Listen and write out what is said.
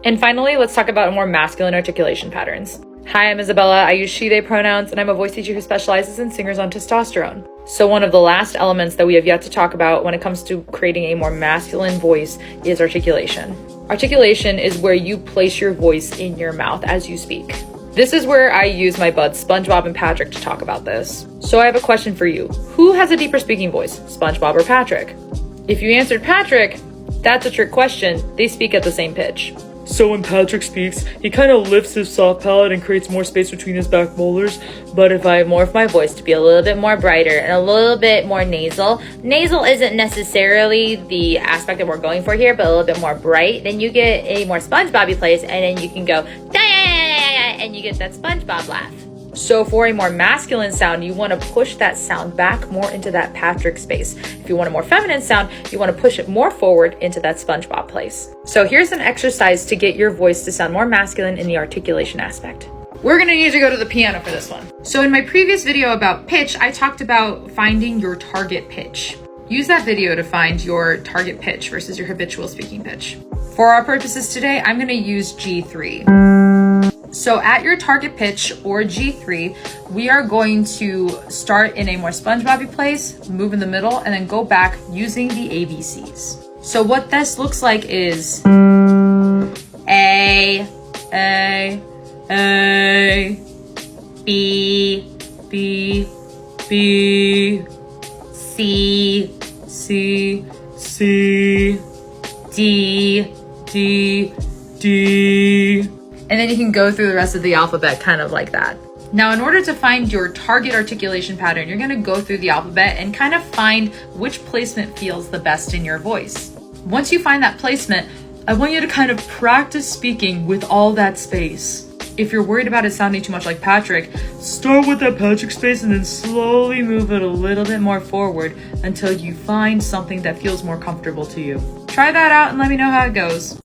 And finally, let's talk about more masculine articulation patterns. Hi, I'm Isabella. I use she, they pronouns, and I'm a voice teacher who specializes in singers on testosterone. So one of the last elements that we have yet to talk about when it comes to creating a more masculine voice is articulation. Articulation is where you place your voice in your mouth as you speak. This is where I use my buds SpongeBob and Patrick to talk about this. So I have a question for you. Who has a deeper speaking voice, SpongeBob or Patrick? If you answered Patrick, that's a trick question. They speak at the same pitch. So when Patrick speaks, he kind of lifts his soft palate and creates more space between his back molars. But if I morph my voice to be a little bit more brighter and a little bit more nasal isn't necessarily the aspect that we're going for here, but a little bit more bright, then you get a more SpongeBob-y place, and then you can go, and you get that SpongeBob laugh. So for a more masculine sound, you want to push that sound back more into that Patrick space. If you want a more feminine sound, you want to push it more forward into that SpongeBob place. So here's an exercise to get your voice to sound more masculine in the articulation aspect. We're going to need to go to the piano for this one. So in my previous video about pitch, I talked about finding your target pitch. Use that video to find your target pitch versus your habitual speaking pitch. For our purposes today, I'm going to use G3. So at your target pitch or G3, we are going to start in a more SpongeBob-y place, move in the middle, and then go back using the ABCs. So what this looks like is A, B, C, D. And then you can go through the rest of the alphabet kind of like that. Now, in order to find your target articulation pattern, you're going to go through the alphabet and kind of find which placement feels the best in your voice. Once you find that placement, I want you to kind of practice speaking with all that space. If you're worried about it sounding too much like Patrick, start with that Patrick space and then slowly move it a little bit more forward until you find something that feels more comfortable to you. Try that out and let me know how it goes.